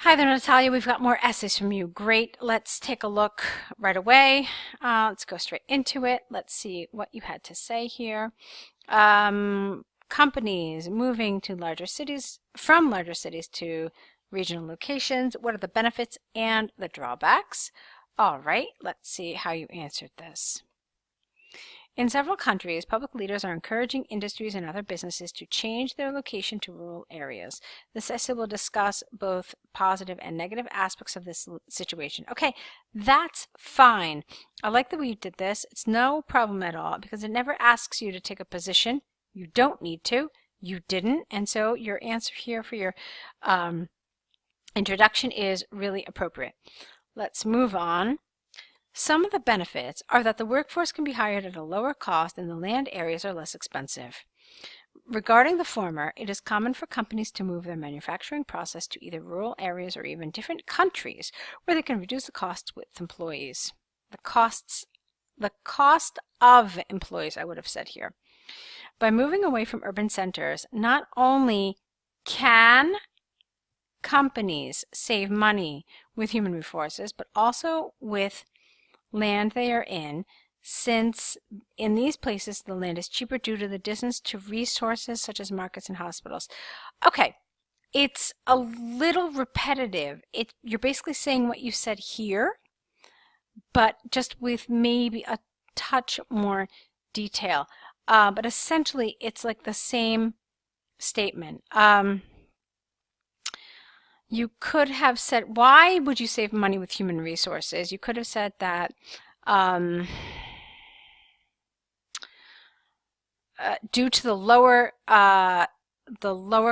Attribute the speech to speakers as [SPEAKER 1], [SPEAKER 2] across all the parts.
[SPEAKER 1] Hi there, Natalia. We've got more essays from you. Great. Let's take a look right away. Let's go straight into it. Let's see what you had to say here. Companies moving to larger cities, from larger cities to regional locations. What are the benefits and the drawbacks? All right, let's see how you answered this. In several countries, public leaders are encouraging industries and other businesses to change their location to rural areas. This essay will discuss both positive and negative aspects of this situation. Okay, that's fine. I like the way you did this. It's no problem at all because it never asks you to take a position. You don't need to. You didn't. And so your answer here for your introduction is really appropriate. Let's move on. Some of the benefits are that the workforce can be hired at a lower cost and the land areas are less expensive. Regarding the former, it is common for companies to move their manufacturing process to either rural areas or even different countries where they can reduce the costs with employees. The cost of employees, I would have said here. By moving away from urban centers, not only can companies save money with human resources, but also with land they are in, since in these places the land is cheaper due to the distance to resources such as markets and hospitals. Okay, it's a little repetitive. You're basically saying what you said here, but just with maybe a touch more detail. But essentially, it's like the same statement. You could have said, why would you save money with human resources? You could have said that due to the lower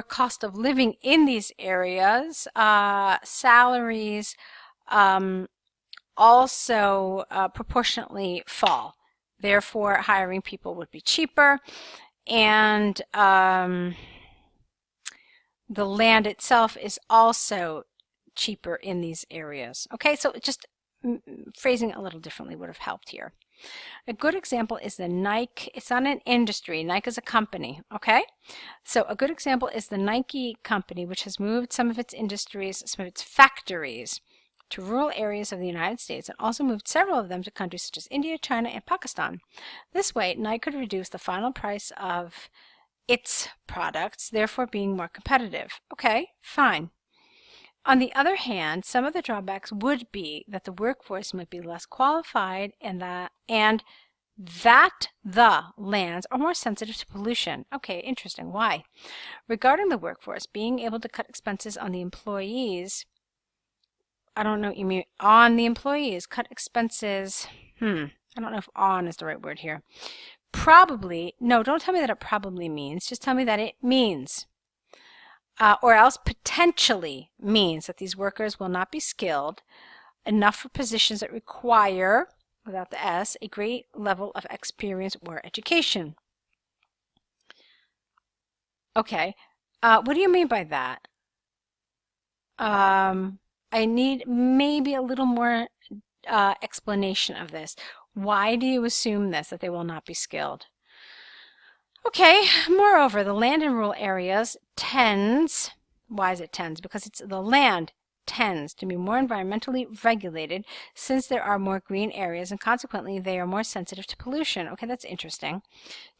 [SPEAKER 1] cost of living in these areas, salaries also proportionately fall. Therefore, hiring people would be cheaper, and the land itself is also cheaper in these areas. Okay, so just phrasing it a little differently would have helped here. A good example is the Nike. It's not an industry. Nike is a company. Okay, so a good example is the Nike company, which has moved some of its industries, some of its factories to rural areas of the United States and also moved several of them to countries such as India, China, and Pakistan. This way, Nike could reduce the final price of its products, therefore being more competitive. Okay, fine. On the other hand, some of the drawbacks would be that the workforce might be less qualified and that the lands are more sensitive to pollution. Okay, interesting. Why? Regarding the workforce, being able to cut expenses on the employees, I don't know what you mean, on the employees, cut expenses, I don't know if on is the right word here. Probably, no, don't tell me that it probably means, just tell me that it means. Or else potentially means that these workers will not be skilled enough for positions that require, without the S, a great level of experience or education. Okay, what do you mean by that? I need maybe a little more explanation of this. Why do you assume this, that they will not be skilled? Okay, moreover, the land in rural areas tends, why is it tends? Because the land tends to be more environmentally regulated since there are more green areas and consequently they are more sensitive to pollution. Okay, that's interesting.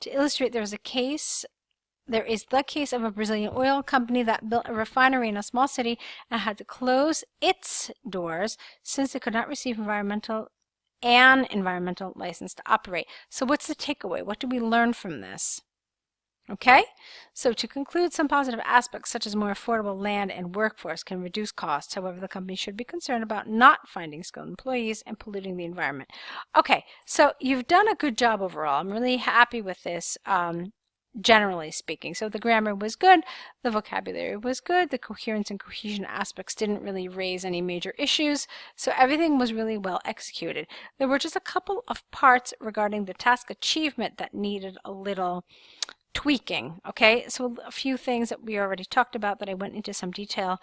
[SPEAKER 1] To illustrate, there is the case of a Brazilian oil company that built a refinery in a small city and had to close its doors since it could not receive environmental license to operate. So what's the takeaway? What do we learn from this? Okay, so to conclude, some positive aspects such as more affordable land and workforce can reduce costs. However, the company should be concerned about not finding skilled employees and polluting the environment. Okay, so you've done a good job overall. I'm really happy with this, generally speaking. So the grammar was good, the vocabulary was good, the coherence and cohesion aspects didn't really raise any major issues, so everything was really well executed. There were just a couple of parts regarding the task achievement that needed a little tweaking. Okay, so a few things that we already talked about that I went into some detail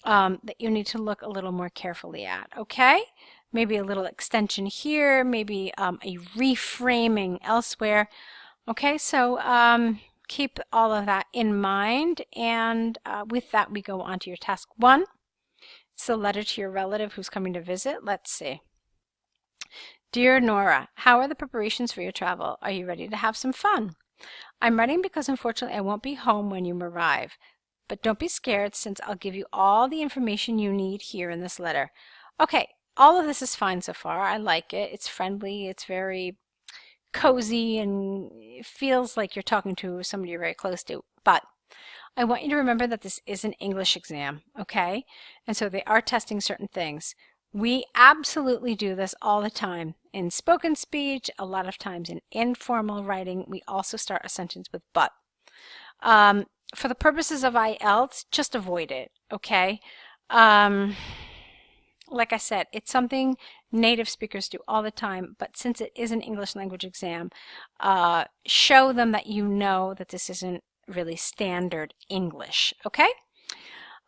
[SPEAKER 1] that you need to look a little more carefully at. Okay, maybe a little extension here, maybe a reframing elsewhere. Okay, so keep all of that in mind, and with that we go on to your task 1. It's a letter to your relative who's coming to visit. Let's see. Dear Nora, how are the preparations for your travel? Are you ready to have some fun? I'm writing because unfortunately I won't be home when you arrive. But don't be scared since I'll give you all the information you need here in this letter. Okay, all of this is fine so far. I like it. It's friendly. It's very cozy and it feels like you're talking to somebody you're very close to. But I want you to remember that this is an English exam, okay? And so they are testing certain things. We absolutely do this all the time. In spoken speech, a lot of times in informal writing, we also start a sentence with but. For the purposes of IELTS, just avoid it, okay? Like I said, it's something native speakers do all the time, but since it is an English language exam, show them that you know that this isn't really standard English, okay?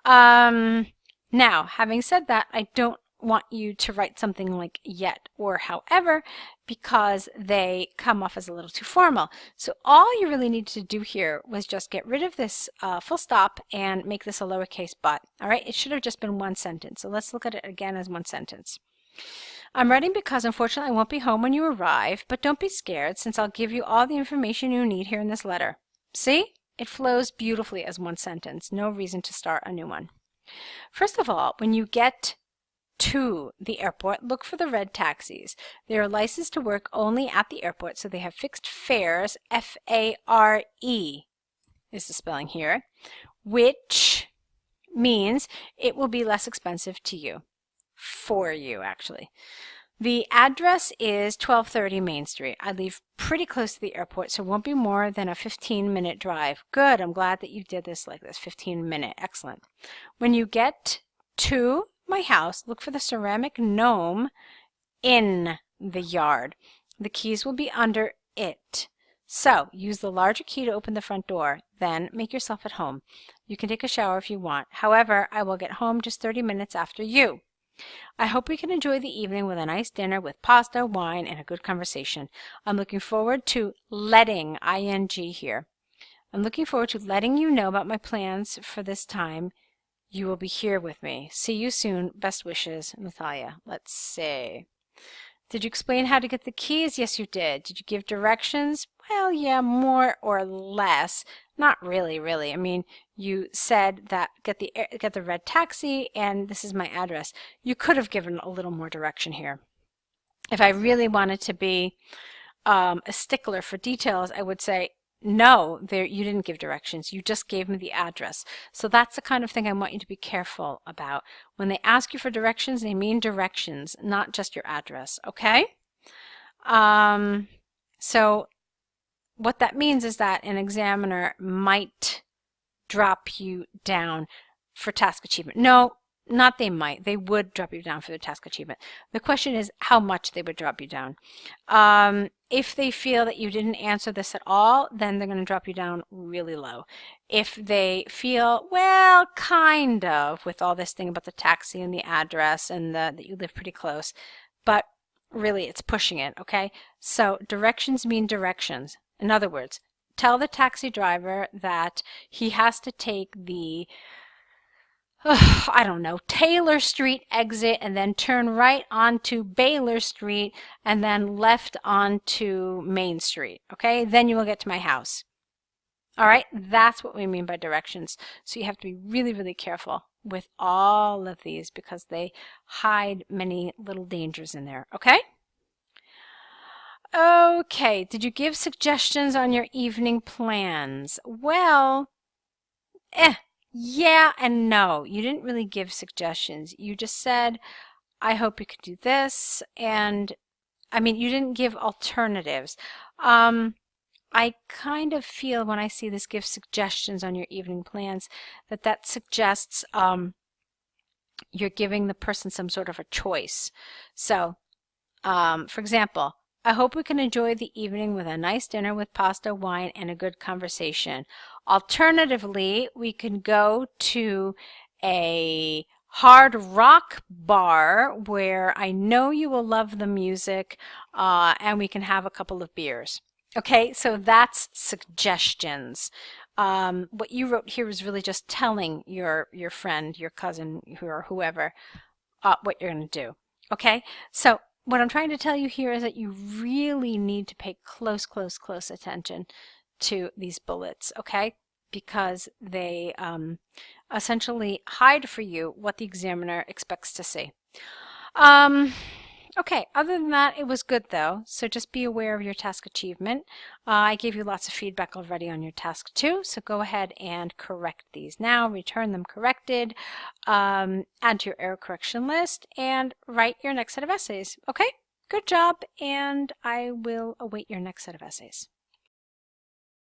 [SPEAKER 1] Now, having said that, I don't want you to write something like yet or however because they come off as a little too formal. So all you really need to do here was just get rid of this full stop and make this a lowercase but. All right, it should have just been one sentence. So let's look at it again as one sentence. I'm writing because unfortunately I won't be home when you arrive, but don't be scared since I'll give you all the information you need here in this letter. See? It flows beautifully as one sentence. No reason to start a new one. First of all, when you get to the airport, look for the red taxis. They are licensed to work only at the airport, so they have fixed fares, F-A-R-E is the spelling here, which means it will be less expensive to you, for you actually. The address is 1230 Main Street. I live pretty close to the airport, so it won't be more than a 15-minute drive. Good, I'm glad that you did this like this, 15-minute, excellent. When you get to my house, look for the ceramic gnome in the yard. The keys will be under it. So, use the larger key to open the front door. Then, make yourself at home. You can take a shower if you want. However, I will get home just 30 minutes after you. I hope we can enjoy the evening with a nice dinner with pasta, wine, and a good conversation. I'm looking forward to letting, I-N-G here. I'm looking forward to letting you know about my plans for this time. You will be here with me. See you soon. Best wishes, Natalia. Let's see. Did you explain how to get the keys? Yes, you did. Did you give directions? Well, yeah, more or less. Not really, really. I mean, you said that get the red taxi, and this is my address. You could have given a little more direction here. If I really wanted to be a stickler for details, I would say, no, you didn't give directions. You just gave me the address. So that's the kind of thing I want you to be careful about. When they ask you for directions, they mean directions, not just your address, okay? So what that means is that an examiner might drop you down for task achievement. No, not they might. They would drop you down for the task achievement. The question is how much they would drop you down. If they feel that you didn't answer this at all, then they're going to drop you down really low. If they feel, well, kind of, with all this thing about the taxi and the address and that you live pretty close, but really it's pushing it, okay? So directions mean directions. In other words, tell the taxi driver that he has to take the I don't know, Taylor Street exit and then turn right onto Baylor Street and then left onto Main Street, okay? Then you will get to my house. All right, that's what we mean by directions. So you have to be really, really careful with all of these because they hide many little dangers in there, okay? Okay, did you give suggestions on your evening plans? Well, yeah and no. You didn't really give suggestions. You just said, I hope you could do this. And, I mean, you didn't give alternatives. I kind of feel when I see this give suggestions on your evening plans that suggests you're giving the person some sort of a choice. So, for example, I hope we can enjoy the evening with a nice dinner with pasta, wine, and a good conversation. Alternatively, we can go to a hard rock bar where I know you will love the music and we can have a couple of beers. Okay, so that's suggestions. What you wrote here was really just telling your friend, your cousin, or whoever what you're going to do. Okay? So what I'm trying to tell you here is that you really need to pay close attention to these bullets, okay? Because they essentially hide for you what the examiner expects to see. Okay, other than that, it was good though, so just be aware of your task achievement. I gave you lots of feedback already on your task 2, so go ahead and correct these now, return them corrected, add to your error correction list, and write your next set of essays. Okay, good job, and I will await your next set of essays.